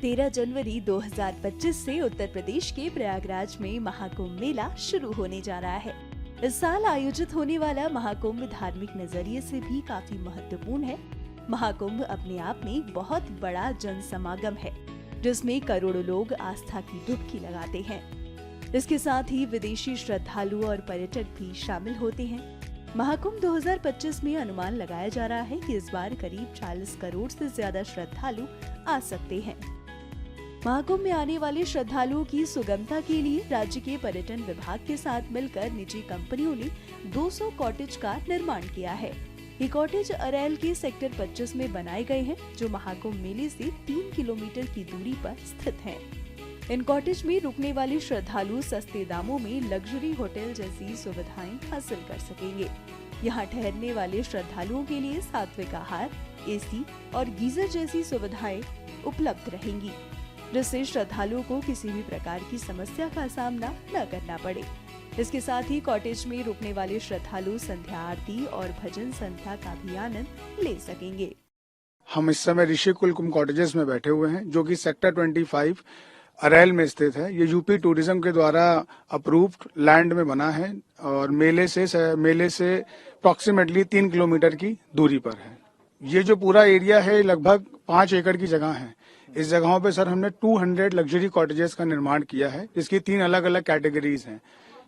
13 जनवरी 2025 से उत्तर प्रदेश के प्रयागराज में महाकुंभ मेला शुरू होने जा रहा है। इस साल आयोजित होने वाला महाकुंभ धार्मिक नजरिए से भी काफी महत्वपूर्ण है। महाकुंभ अपने आप में एक बहुत बड़ा जन समागम है, जिसमें करोड़ों लोग आस्था की डुबकी लगाते हैं। इसके साथ ही विदेशी श्रद्धालु और पर्यटक भी शामिल होते हैं। महाकुंभ 2025 में अनुमान लगाया जा रहा है कि इस बार करीब 40 करोड़ से ज्यादा श्रद्धालु आ सकते हैं। महाकुंभ में आने वाले श्रद्धालुओं की सुगमता के लिए राज्य के पर्यटन विभाग के साथ मिलकर निजी कंपनियों ने 200 कॉटेज का निर्माण किया है। ये कॉटेज अरैल के सेक्टर 25 में बनाए गए हैं, जो महाकुंभ मेले से 3 किलोमीटर की दूरी पर स्थित हैं। इन कॉटेज में रुकने वाले श्रद्धालु सस्ते दामों में लग्जरी होटल जैसी सुविधाएं हासिल कर सकेंगे। यहाँ ठहरने वाले श्रद्धालुओं के लिए सात्विक आहार, एसी और गीजर जैसी सुविधाएं उपलब्ध रहेंगी, जिससे श्रद्धालुओं को किसी भी प्रकार की समस्या का सामना न करना पड़े। इसके साथ ही कॉटेज में रुकने वाले श्रद्धालु संध्या आरती और भजन संध्या का भी आनंद ले सकेंगे। हम इस समय ऋषि कुलकुम कॉटेजेस में बैठे हुए हैं, जो कि सेक्टर 25 अरैल में स्थित है। ये यूपी टूरिज्म के द्वारा अप्रूव्ड लैंड में बना है और मेले से अप्रोक्सीमेटली 3 किलोमीटर की दूरी पर है। ये जो पूरा एरिया है लगभग 5 एकड़ की जगह है। इस जगहों पे सर हमने 200 लग्जरी कॉटेजेस का निर्माण किया है, जिसकी 3 अलग अलग कैटेगरीज हैं,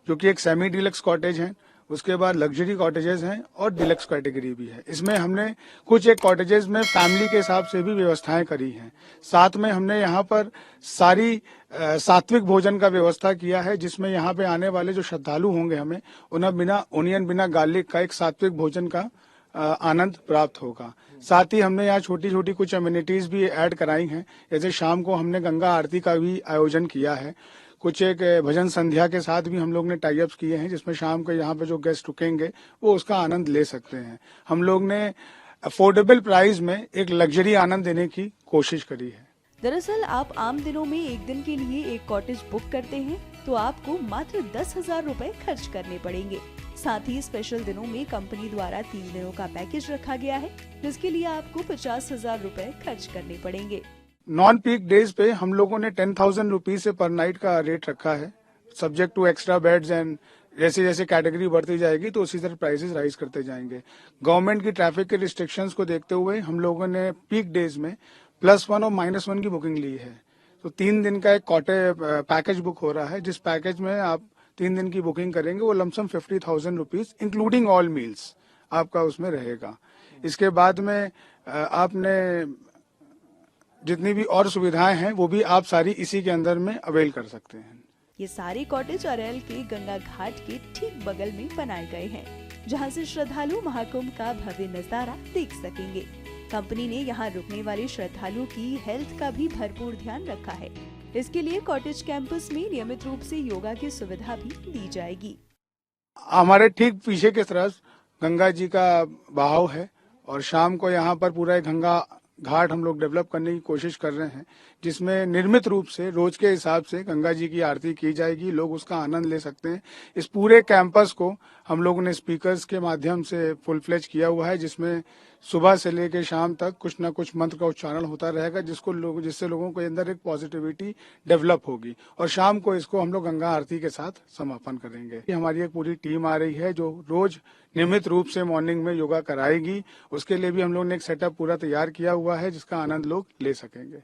जो कि एक सेमी डिलक्स कॉटेज है, उसके बाद लग्जरी कॉटेजेस हैं और डिलक्स कैटेगरी भी है। इसमें हमने कुछ एक कॉटेजेस में फैमिली के हिसाब से भी व्यवस्थाएं करी हैं। साथ में हमने यहाँ पर सारी सात्विक भोजन का व्यवस्था किया है, जिसमें यहाँ पे आने वाले जो श्रद्धालु होंगे हमें उन्हें बिना ओनियन बिना गार्लिक का एक सात्विक भोजन का आनंद प्राप्त होगा। साथ ही हमने यहाँ छोटी छोटी कुछ अम्यूनिटीज भी ऐड कराई हैं, जैसे शाम को हमने गंगा आरती का भी आयोजन किया है। कुछ एक भजन संध्या के साथ भी हम लोग ने टाई अप्स किए हैं, जिसमें शाम को यहाँ पे जो गेस्ट रुकेंगे वो उसका आनंद ले सकते हैं। हम लोग ने अफोर्डेबल प्राइस में एक लग्जरी आनंद देने की कोशिश करी है। दरअसल आप आम दिनों में एक दिन के लिए एक कॉटेज बुक करते हैं तो आपको मात्र 10,000 रुपए खर्च करने पड़ेंगे। साथ ही स्पेशल दिनों में कंपनी द्वारा 3 दिनों का पैकेज रखा गया है, जिसके लिए आपको 50,000 रुपए खर्च करने पड़ेंगे। नॉन पीक डेज पे हम लोगों ने 10,000 रुपीज से पर नाइट का रेट रखा है, subject to extra beds and जैसे जैसे कैटेगरी बढ़ती जाएगी तो उसी तरह प्राइसेस राइज करते जाएंगे। गवर्नमेंट की ट्रैफिक के रिस्ट्रिक्शंस को देखते हुए हम लोगों ने पीक डेज में +1 और -1 की बुकिंग ली है। तो 3 दिन का एक पैकेज बुक हो रहा है, जिस पैकेज में आप 3 दिन की बुकिंग करेंगे वो lump sum 50,000 rupees including all meals आपका उसमें रहेगा। इसके बाद में आपने जितनी भी और सुविधाएं हैं वो भी आप सारी इसी के अंदर में अवेल कर सकते हैं। ये सारे कॉटेज अरैल के गंगा घाट के ठीक बगल में बनाए गए हैं, जहां से श्रद्धालु महाकुंभ का भव्य नजारा देख सकेंगे। कंपनी ने यहाँ रुकने वाले श्रद्धालुओं की हेल्थ का भी भरपूर ध्यान रखा है। इसके लिए कॉटेज कैंपस में नियमित रूप से योगा की सुविधा भी दी जाएगी। हमारे ठीक पीछे की तरफ गंगा जी का बहाव है और शाम को यहाँ पर पूरा गंगा घाट हम लोग डेवलप करने की कोशिश कर रहे हैं, जिसमें निर्मित रूप से रोज के हिसाब से गंगा जी की आरती की जाएगी। लोग उसका आनंद ले सकते हैं। इस पूरे कैंपस को हम लोगों ने स्पीकर्स के माध्यम से फुल फ्लेज किया हुआ है, जिसमें सुबह से लेकर शाम तक कुछ न कुछ मंत्र का उच्चारण होता रहेगा, जिससे लोगों के अंदर एक पॉजिटिविटी डेवलप होगी। और शाम को इसको हम लोग गंगा आरती के साथ समापन करेंगे। हमारी एक पूरी टीम आ रही है जो रोज नियमित रूप से मॉर्निंग में योगा कराएगी। उसके लिए भी हम लोग ने एक सेटअप पूरा तैयार किया हुआ है, जिसका आनंद लोग ले सकेंगे।